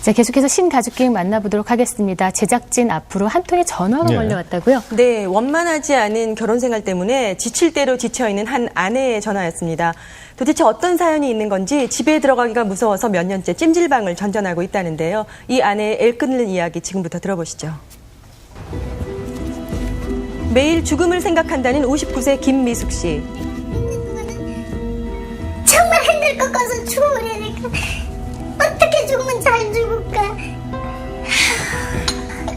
자, 계속해서 신가족계획 만나보도록 하겠습니다. 제작진 앞으로 한 통의 전화가 걸려왔다고요? 네, 원만하지 않은 결혼 생활 때문에 지칠 대로 지쳐있는 한 아내의 전화였습니다. 도대체 어떤 사연이 있는 건지 집에 들어가기가 무서워서 몇 년째 찜질방을 전전하고 있다는데요. 이 아내의 애 끊는 이야기 지금부터 들어보시죠. 매일 죽음을 생각한다는 59세 김미숙 씨. 정말 힘들 것 같아서 죽음을 해야 될까? 어떻게 죽으면 잘 죽을까?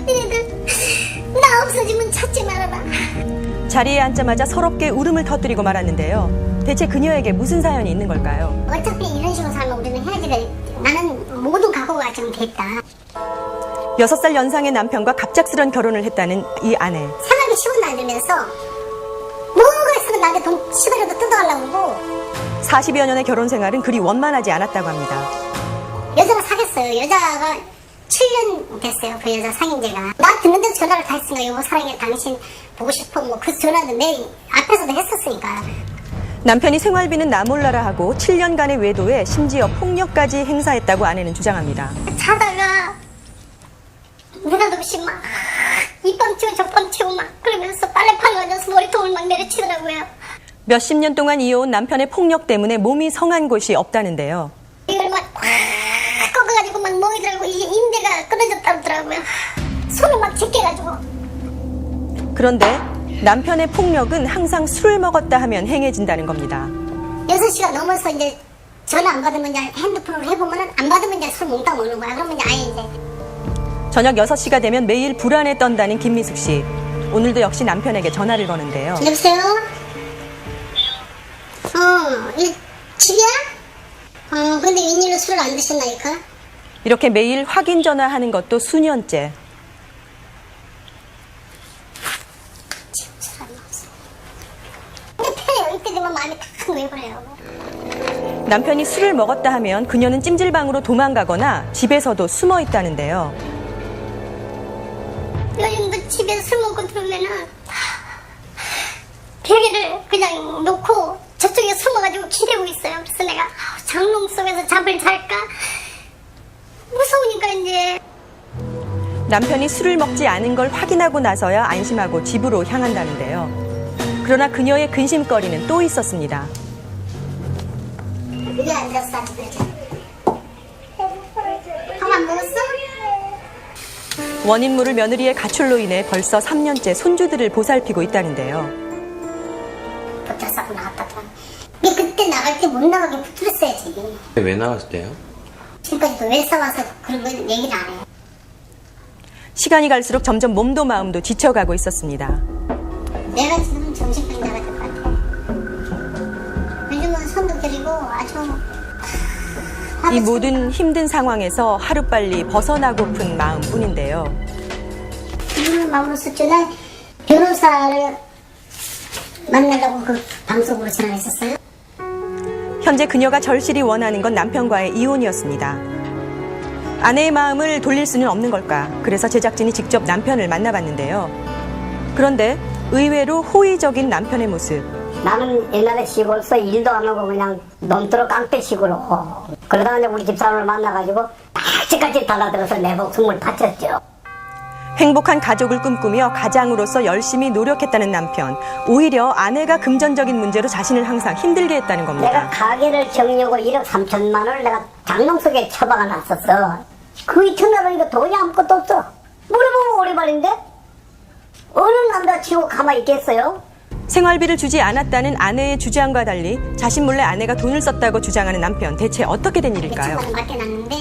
얘들 나 없어지면 찾지 말아라. 자리에 앉자마자 서럽게 울음을 터뜨리고 말았는데요. 대체 그녀에게 무슨 사연이 있는 걸까요? 어차피 이런 식으로 살면 우리는 헤어지게 나는 모든 각오가 지금 됐다. 6살 연상의 남편과 갑작스런 결혼을 했다는 이 아내. 생활비 10원도 안 들면서 뭐가 있어도 나한테 돈 10원이라도 뜯어가려고 하고 40여 년의 결혼 생활은 그리 원만하지 않았다고 합니다. 여자가 사귀었어요. 여자가 7년 됐어요. 그 여자 사귄 지가. 나 듣는 데도 전화를 다 했으니까 여보 사랑해 당신 보고 싶어 뭐 그 전화도 내 앞에서도 했었으니까. 남편이 생활비는 나 몰라라 하고 7년간의 외도에 심지어 폭력까지 행사했다고 아내는 주장합니다. 자다가 느닷없이 막 이빵 치고 저빵 치고 막 그러면서 빨래판 가져서 머리통을 막 내려치더라고요. 몇십 년 동안 이어온 남편의 폭력 때문에 몸이 성한 곳이 없다는데요. 이걸 막 꺾어가지고 막 멍이더라고. 이게 인대가 끊어졌다고 하더라고요. 손을 막 제껴가지고. 그런데 남편의 폭력은 항상 술을 먹었다 하면 행해진다는 겁니다. 6시가 넘어서 이제 전화 안 받으면 이제 핸드폰으로 해보면은 안 받으면 이제 술 몽땅 먹는 거야. 그러면 이제 아예 이제. 저녁 6시가 되면 매일 불안에 떤다는 김미숙 씨. 오늘도 역시 남편에게 전화를 거는데요. 여보세요? 이 집이야? 근데 웬일로 술을 안 드셨나니까? 이렇게 매일 확인 전화하는 것도 수년째. 지금 술 안 먹었어. 근데 편해요. 이때 되면 마음이 탁 왜 그래요? 남편이 술을 먹었다 하면 그녀는 찜질방으로 도망가거나 집에서도 숨어 있다는데요. 요즘도 집에서 술 먹고 들어오면은 베개를 그냥 놓고 저쪽에 숨어가지고 기대고 있어요. 그래서 내가 장롱 속에서 잠을 잘까? 무서우니까 이제. 남편이 술을 먹지 않은 걸 확인하고 나서야 안심하고 집으로 향한다는데요. 그러나 그녀의 근심거리는 또 있었습니다. 여기 앉았어. 밥 안 먹었어? 원인 모를 며느리의 가출로 인해 벌써 3년째 손주들을 보살피고 있다는데요. 붙어 싸고 나왔다더만. 근데 그때 나갈 때 못 나가게 붙들었어야지. 왜 나왔대요? 지금까지도 왜 싸워서 그런 거 얘기를 안 해. 시간이 갈수록 점점 몸도 마음도 지쳐가고 있었습니다. 내가 지금 정신병 나갈 것 같아. 요즘은 손도 그리고 아주 이 모든 힘든 상황에서 하루빨리 벗어나고픈 마음뿐인데요. 이런 마음으로 썼잖아. 변호사를 만나려고 그 방송으로 전화했었어요. 현재 그녀가 절실히 원하는 건 남편과의 이혼이었습니다. 아내의 마음을 돌릴 수는 없는 걸까? 그래서 제작진이 직접 남편을 만나봤는데요. 그런데 의외로 호의적인 남편의 모습. 나는 옛날에 시골서 일도 안 하고 그냥 넘도록 깡패식으로 그러다가 이제 우리 집사람을 만나가지고 딱지까지 달라들어서 내 목숨을 바쳤죠. 행복한 가족을 꿈꾸며 가장으로서 열심히 노력했다는 남편. 오히려 아내가 금전적인 문제로 자신을 항상 힘들게 했다는 내가 겁니다. 가게를 정려고 1억 3천만 원을 내가 장롱 속에 처박아 놨었어. 그 이튿날 보니까 돈이 아무것도 없어. 물어보면 오리발인데 어느 남자치고 가만히 있겠어요? 생활비를 주지 않았다는 아내의 주장과 달리 자신 몰래 아내가 돈을 썼다고 주장하는 남편. 대체 어떻게 된 일일까요? 1,000만 원 맡겨놨는데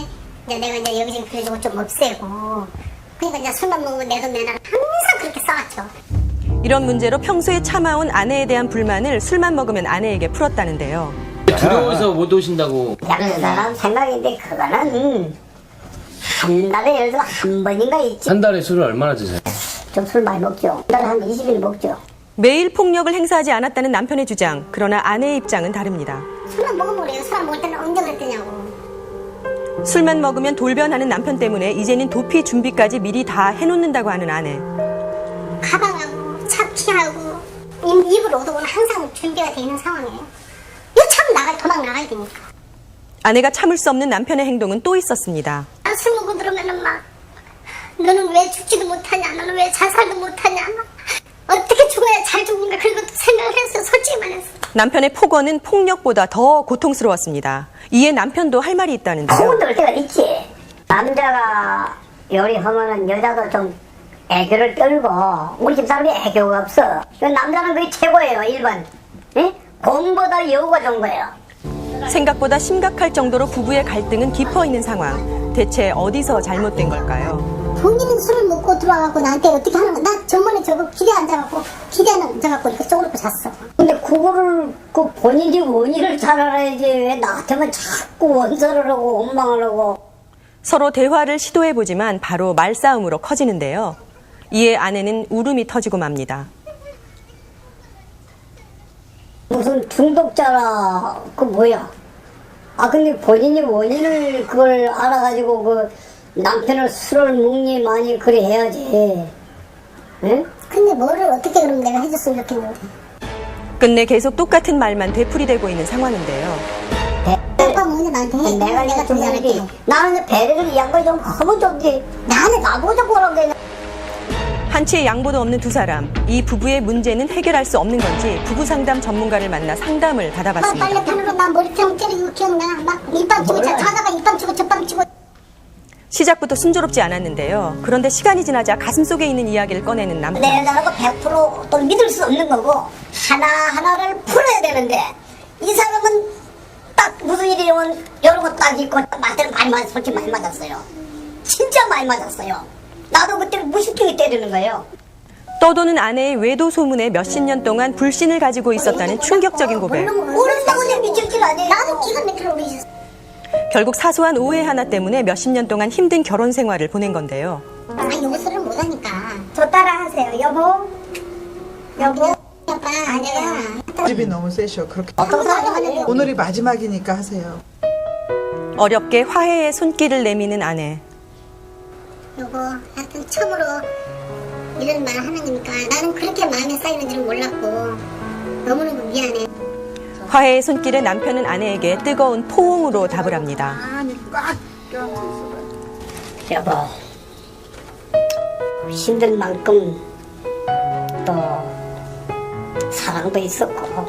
이제 내가 이제 여기저기 빌려주고 좀 없애고 그러니까 이제 술만 먹으면 내 돈 내놔 항상 그렇게 싸웠죠. 이런 문제로 평소에 참아온 아내에 대한 불만을 술만 먹으면 아내에게 풀었다는데요. 두려워서 못 오신다고. 양사람 생각인데 그거는 한 달에 예를 들어 한 번인가 있지. 한 달에 술을 얼마나 드세요? 좀 술 많이 먹죠. 한 달에 한 20일 먹죠. 매일 폭력을 행사하지 않았다는 남편의 주장. 그러나 아내의 입장은 다릅니다. 술만 먹으면 그래요. 술 안 먹을 때는 언제 그랬더냐고. 술만 먹으면 돌변하는 남편 때문에 이제는 도피 준비까지 미리 다 해놓는다고 하는 아내. 가방하고 차키하고 입을 얻어오는 항상 준비가 돼 있는 상황이에요. 이거 참 도망 나가야 되니까. 아내가 참을 수 없는 남편의 행동은 또 있었습니다. 술 먹고 나는 막 너는 왜 죽지도 못하냐, 너는 왜 자살도 못하냐, 어떻게 죽어야 잘 죽는가 그런 것도 생각을 했어요. 솔직히 말해서. 남편의 폭언은 폭력보다 더 고통스러웠습니다. 이에 남편도 할 말이 있다는데요. 소문 들을 때가 있지. 남자가 요리하면은 여자도 좀 애교를 떨고, 우리 집 사람이 애교가 없어. 남자는 그게 최고예요, 1번. 예? 공보다 여우가 좋은 거예요. 생각보다 심각할 정도로 부부의 갈등은 깊어 있는 상황. 대체 어디서 잘못된 걸까요? 본인은 술을 먹고 들어와갖고 나한테 어떻게 하는 거야. 나 저번에 저거 기대 앉아갖고 기대 앉아갖고 이렇게 쪼그리고 잤어. 근데 그거를 그 본인이 원인을 잘 알아야지. 왜 나한테만 자꾸 원서를 하고 원망을 하고. 서로 대화를 시도해보지만 바로 말싸움으로 커지는데요. 이에 아내는 울음이 터지고 맙니다. 무슨 중독자라, 그 뭐야. 아, 근데 본인이 원인을 그걸 알아가지고 그 남편을 술을 먹니 많이 그래 해야지. 응? 근데 뭐를 어떻게 그럼 내가 해줬으면 좋겠는데. 끝내 계속 똑같은 말만 되풀이되고 있는 상황인데요. 오빠 뭐냐 나한테 해. 내가 좀 잘할게. 잘할게. 나는 배려를 이 양반이 좀 하면 좋지. 나보고 좀 뭐라고 그래. 한치의 양보도 없는 두 사람. 이 부부의 문제는 해결할 수 없는 건지 부부 상담 전문가를 만나 상담을 받아봤습니다. 빨래 타는 거 나 머리카락 때리고 기억나. 막 입밤 치고 자다가 입밤 치고 저밤 치고. 시작부터 순조롭지 않았는데요. 그런데 시간이 지나자 가슴속에 있는 이야기를 꺼내는 남편. 내 여자라고 100% 또 믿을 수 없는 거고 하나하나를 풀어야 되는데 이 사람은 딱 무슨 일이 오면 이런 거 딱 있고 맞대로 솔직히 많이 맞았어요. 진짜 많이 맞았어요. 나도 그때 무식하게 때리는 거예요. 떠도는 아내의 외도 소문에 몇십 년 동안 불신을 가지고 있었다는 충격적인 고백. 모른다고 내 미칠 줄 아니에요. 나도 기가 막히게 오래 있었어. 결국 사소한 오해 하나 때문에 몇십 년 동안 힘든 결혼 생활을 보낸 건데요. 아니 요소를 못하니까. 저 따라 하세요. 여보. 아빠 내가 집이 너무 세셔. 그렇게 어떤 사람이 오늘이 마지막이니까 하세요. 어렵게 화해의 손길을 내미는 아내. 여보 하여튼 처음으로 이런 말 하는 거니까 나는 그렇게 마음에 쌓이는 줄은 몰랐고 너무너무 미안해. 화해의 손길에 남편은 아내에게 뜨거운 포옹으로 답을 합니다. 아니 꽉 껴안고 있어봐. 여보, 힘든 만큼 또 사랑도 있었고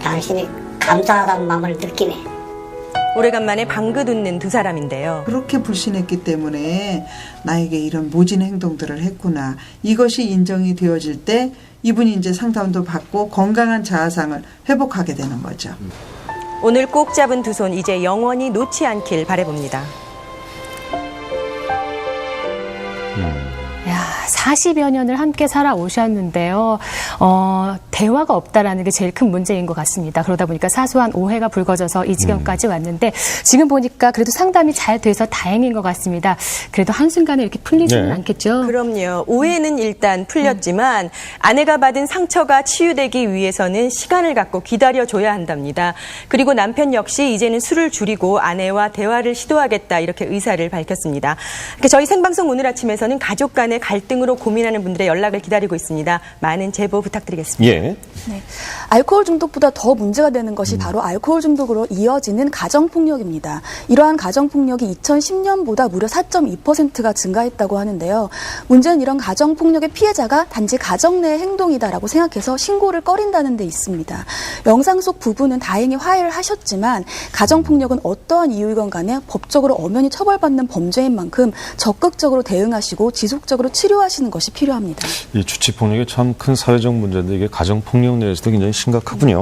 당신이 감사하다는 마음을 느끼네. 오래간만에 방긋 웃는 두 사람인데요. 그렇게 불신했기 때문에 나에게 이런 모진 행동들을 했구나. 이것이 인정이 되어질 때 이분이 이제 상담도 받고 건강한 자아상을 회복하게 되는 거죠. 오늘 꼭 잡은 두 손 이제 영원히 놓지 않길 바라봅니다. 야, 40여 년을 함께 살아오셨는데요. 대화가 없다라는 게 제일 큰 문제인 것 같습니다. 그러다 보니까 사소한 오해가 불거져서 이 지경까지 왔는데 지금 보니까 그래도 상담이 잘 돼서 다행인 것 같습니다. 그래도 한순간에 이렇게 풀리지는 네. 않겠죠? 그럼요. 오해는 일단 풀렸지만 아내가 받은 상처가 치유되기 위해서는 시간을 갖고 기다려줘야 한답니다. 그리고 남편 역시 이제는 술을 줄이고 아내와 대화를 시도하겠다 이렇게 의사를 밝혔습니다. 저희 생방송 오늘 아침에서는 가족 간의 갈등으로 고민하는 분들의 연락을 기다리고 있습니다. 많은 제보 부탁드리겠습니다. 예. 네. 알코올 중독보다 더 문제가 되는 것이 바로 알코올 중독으로 이어지는 가정폭력입니다. 이러한 가정폭력이 2010년보다 무려 4.2%가 증가했다고 하는데요. 문제는 이런 가정폭력의 피해자가 단지 가정 내 행동이다라고 생각해서 신고를 꺼린다는 데 있습니다. 영상 속 부부는 다행히 화해를 하셨지만 가정폭력은 어떠한 이유이건 간에 법적으로 엄연히 처벌받는 범죄인 만큼 적극적으로 대응하시고 지속적으로 치료하시는 것이 필요합니다. 이 주치폭력이 참 큰 사회적 문제인데 이게 가정폭력 내에서도 굉장히 심각하군요.